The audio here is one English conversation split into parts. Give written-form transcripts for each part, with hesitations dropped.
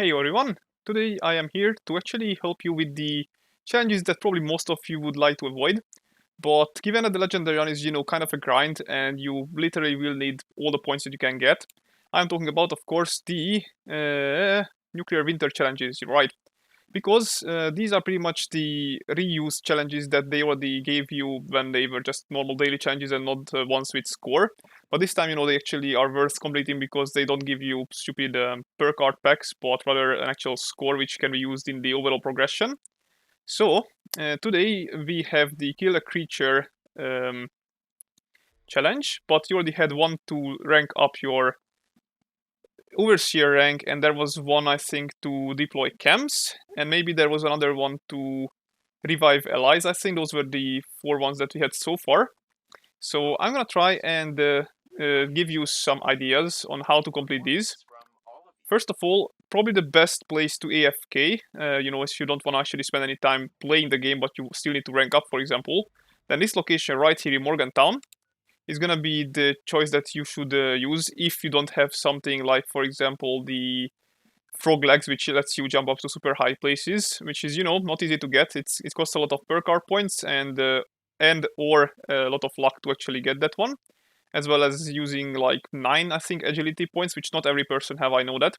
Hey everyone, today I am here to actually help you with the challenges that probably most of you would like to avoid. But given that the Legendary Run is, kind of a grind and you literally will need all the points that you can get, I'm talking about, of course, the Nuclear Winter challenges, right? Because these are pretty much the reuse challenges that they already gave you when they were just normal daily challenges and not ones with score. But this time, they actually are worth completing because they don't give you stupid perk art packs, but rather an actual score which can be used in the overall progression. So today we have the kill a creature challenge, but you already had one to rank up your overseer rank, and there was one I think to deploy camps, and maybe there was another one to revive allies. I think those were the four ones that we had so far. So I'm gonna try and give you some ideas on how to complete these. First of all, probably the best place to AFK, if you don't want to actually spend any time playing the game but you still need to rank up, for example, then this location right here in Morgantown is gonna be the choice that you should use if you don't have something like, for example, the frog legs, which lets you jump up to super high places, which is not easy to get. It costs a lot of perk art points and or a lot of luck to actually get that one, as well as using like 9 I think agility points, which not every person have. I know that.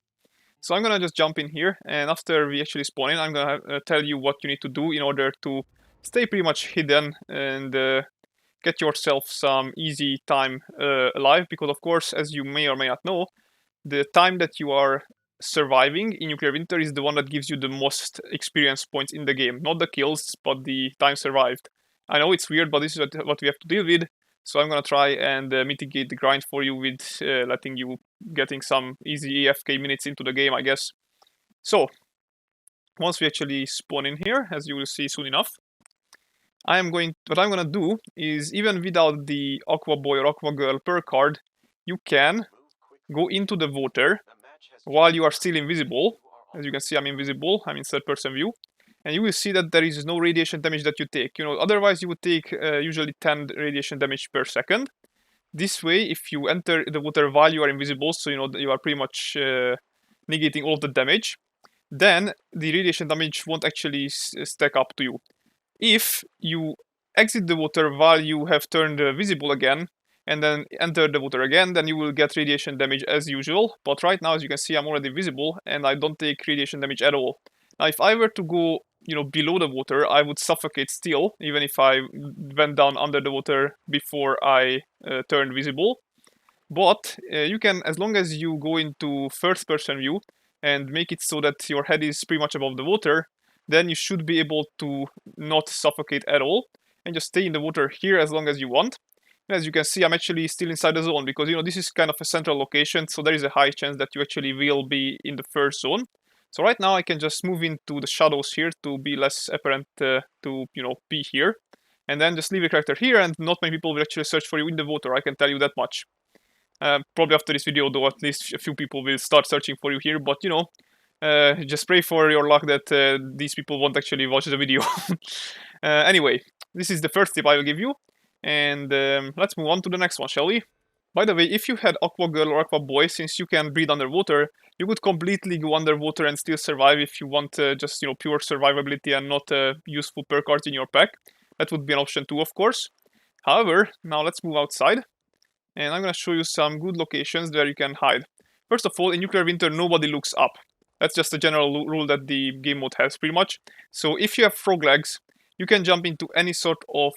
So I'm gonna just jump in here, and after we actually spawn in, I'm gonna tell you what you need to do in order to stay pretty much hidden and get yourself some easy time alive, because of course, as you may or may not know, the time that you are surviving in Nuclear Winter is the one that gives you the most experience points in the game. Not the kills, but the time survived. I know it's weird, but this is what we have to deal with. So I'm gonna try and mitigate the grind for you with letting you getting some easy AFK minutes into the game, I guess. So once we actually spawn in here, as you will see soon enough, what I'm gonna do is, even without the Aqua Boy or Aqua Girl per card, you can go into the water while you are still invisible. As you can see, I'm invisible, I'm in third person view, and you will see that there is no radiation damage that you take. Otherwise you would take usually 10 radiation damage per second. This way, if you enter the water while you are invisible, so you are pretty much negating all of the damage, then the radiation damage won't actually stack up to you. If you exit the water while you have turned visible again, and then enter the water again, then you will get radiation damage as usual. But right now, as you can see, I'm already visible and I don't take radiation damage at all. Now, if I were to go, below the water, I would suffocate still, even if I went down under the water before I turned visible. But you can, as long as you go into first person view and make it so that your head is pretty much above the water, then you should be able to not suffocate at all and just stay in the water here as long as you want. And as you can see, I'm actually still inside the zone because this is kind of a central location, so there is a high chance that you actually will be in the first zone. So right now I can just move into the shadows here to be less apparent to be here, and then just leave your character here, and not many people will actually search for you in the water, I can tell you that much. Probably after this video, though, at least a few people will start searching for you here. But just pray for your luck that these people won't actually watch the video. Anyway, this is the first tip I will give you, and let's move on to the next one, shall we? By the way, if you had Aqua Girl or Aqua Boy, since you can breathe underwater, you could completely go underwater and still survive if you want just pure survivability and not useful perk cards in your pack. That would be an option too, of course. However, now let's move outside, and I'm gonna show you some good locations where you can hide. First of all, in Nuclear Winter, nobody looks up. That's just a general rule that the game mode has, pretty much. So if you have frog legs, you can jump into any sort of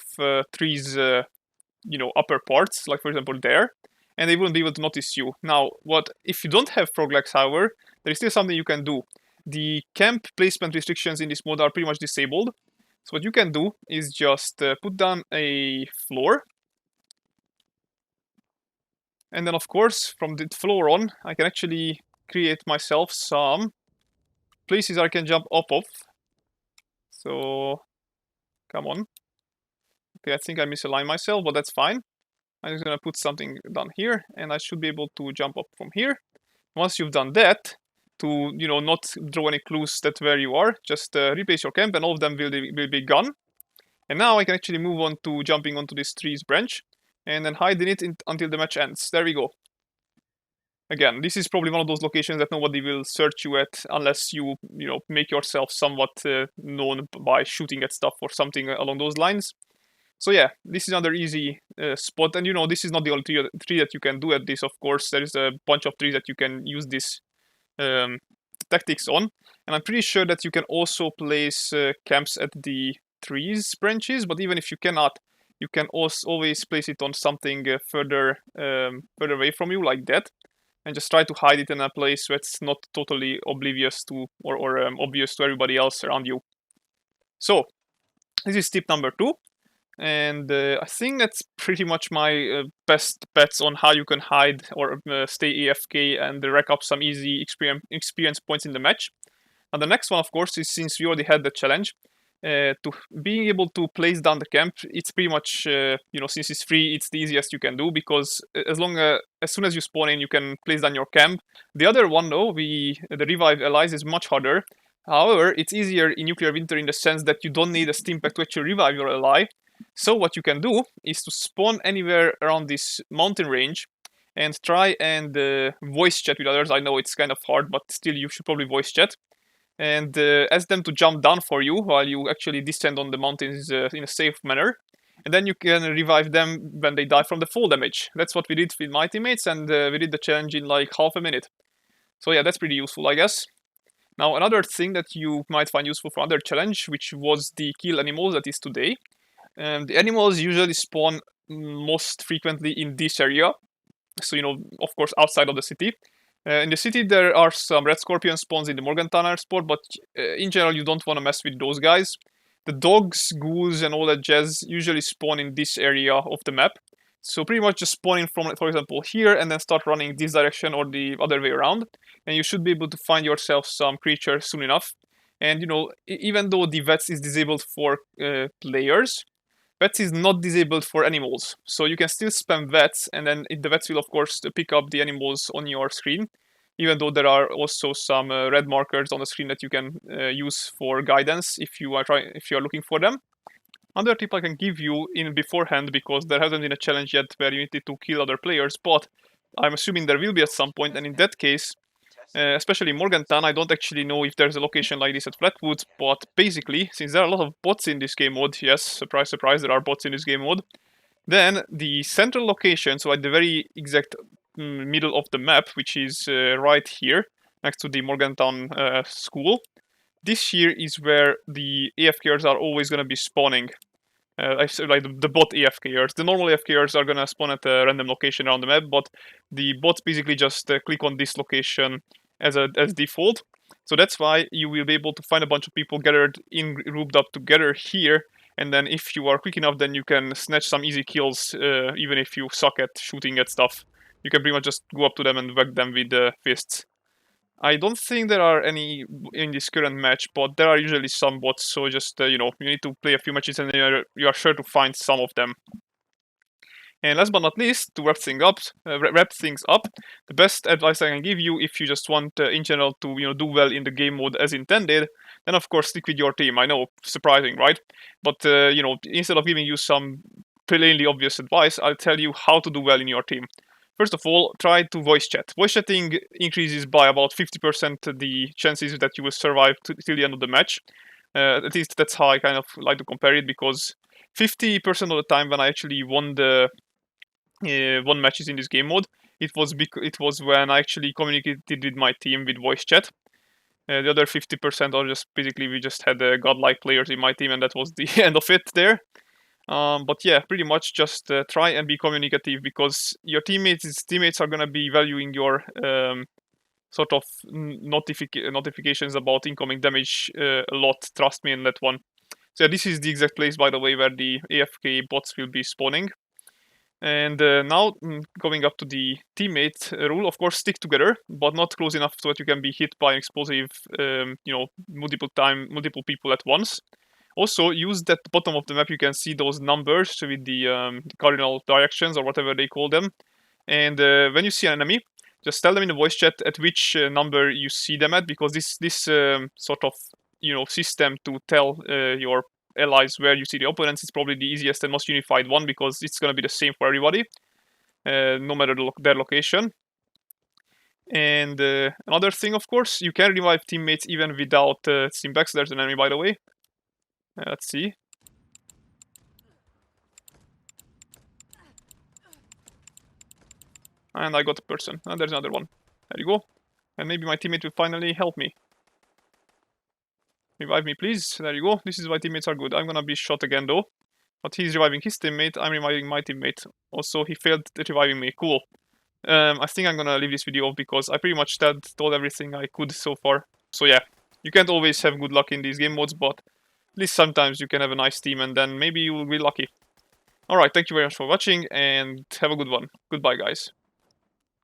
trees, upper parts, like for example there, and they won't be able to notice you. Now, what if you don't have frog legs, however, there is still something you can do. The camp placement restrictions in this mode are pretty much disabled. So what you can do is just put down a floor, and then of course, from the floor on, I can actually create myself some places I can jump up of. So, come on. Okay, I think I misaligned myself, but that's fine. I'm just gonna put something down here, and I should be able to jump up from here. Once you've done that, to not draw any clues that where you are, just replace your camp, and all of them will be gone. And now I can actually move on to jumping onto this tree's branch, and then hide in it until the match ends. There we go. Again, this is probably one of those locations that nobody will search you at unless you make yourself somewhat known by shooting at stuff or something along those lines. So yeah, this is another easy spot, and this is not the only tree that you can do at this. Of course, there is a bunch of trees that you can use this um, tactics on, and I'm pretty sure that you can also place camps at the trees branches. But even if you cannot, you can also always place it on something further away from you, like that, and just try to hide it in a place where it's not totally oblivious to or obvious to everybody else around you. So this is tip number 2. And I think that's pretty much my best bets on how you can hide or stay AFK and rack up some easy experience points in the match. And the next one, of course, is since we already had the challenge, to being able to place down the camp. It's pretty much, since it's free, it's the easiest you can do, because as soon as you spawn in, you can place down your camp. The other one, though, the revive allies, is much harder. However, it's easier in nuclear winter in the sense that you don't need a stim pack to actually revive your ally. So what you can do is to spawn anywhere around this mountain range and try and voice chat with others. I know it's kind of hard, but still you should probably voice chat. And ask them to jump down for you while you actually descend on the mountains in a safe manner. And then you can revive them when they die from the fall damage. That's what we did with my teammates, and we did the challenge in like half a minute. So yeah, that's pretty useful, I guess. Now, another thing that you might find useful for another challenge, which was the kill animals that is today. The animals usually spawn most frequently in this area. So, of course, outside of the city. In the city, there are some red scorpion spawns in the Morgantana spot, but in general, you don't want to mess with those guys. The dogs, ghouls, and all that jazz usually spawn in this area of the map. So pretty much just spawn in from, for example, here, and then start running this direction or the other way around. And you should be able to find yourself some creature soon enough. And, even though the vets is disabled for players, vets is not disabled for animals. So you can still spam vets, and then the vets will, of course, pick up the animals on your screen, even though there are also some red markers on the screen that you can use for guidance if you are looking for them. Another tip I can give you in beforehand, because there hasn't been a challenge yet where you need to kill other players, but I'm assuming there will be at some point, and in that case, especially Morgantown, I don't actually know if there's a location like this at Flatwoods, but basically, since there are a lot of bots in this game mode, yes, surprise, surprise, there are bots in this game mode, then the central location, so at the very exact middle of the map, which is right here, next to the Morgantown school, this here is where the AFKers are always going to be spawning. I said, like the bot AFKers. The normal AFKers are gonna spawn at a random location around the map, but the bots basically just click on this location as default. So that's why you will be able to find a bunch of people gathered grouped up together here. And then if you are quick enough, then you can snatch some easy kills, even if you suck at shooting at stuff. You can pretty much just go up to them and whack them with fists. I don't think there are any in this current match, but there are usually some bots, so just, you need to play a few matches and you are sure to find some of them. And last but not least, to wrap things up, the best advice I can give you if you just want, in general, to do well in the game mode as intended, then of course stick with your team. I know, surprising, right? But instead of giving you some plainly obvious advice, I'll tell you how to do well in your team. First of all, try to voice chat. Voice chatting increases by about 50% the chances that you will survive till the end of the match. At least that's how I kind of like to compare it, because 50% of the time when I actually won matches in this game mode, it was when I actually communicated with my team with voice chat. The other 50% are just basically we just had godlike players in my team, and that was the end of it there. But yeah, pretty much just try and be communicative, because your teammates are gonna be valuing your sort of notifications about incoming damage a lot. Trust me in that one. So yeah, this is the exact place, by the way, where the AFK bots will be spawning. And now, going up to the teammate rule, of course, stick together, but not close enough so that you can be hit by an explosive, multiple people at once. Also, use that bottom of the map. You can see those numbers with the cardinal directions, or whatever they call them. And when you see an enemy, just tell them in the voice chat at which number you see them at, because this sort of system to tell your allies where you see the opponents is probably the easiest and most unified one, because it's going to be the same for everybody, no matter their location. And another thing, of course, you can revive teammates even without Simbex. There's an enemy, by the way. Let's see. And I got a person. And there's another one. There you go. And maybe my teammate will finally help me. Revive me, please. There you go. This is why teammates are good. I'm gonna be shot again, though. But he's reviving his teammate. I'm reviving my teammate. Also, he failed at reviving me. Cool. I think I'm gonna leave this video off because I pretty much told everything I could so far. So yeah, you can't always have good luck in these game modes, but at least sometimes you can have a nice team and then maybe you will be lucky. Alright, thank you very much for watching and have a good one. Goodbye, guys.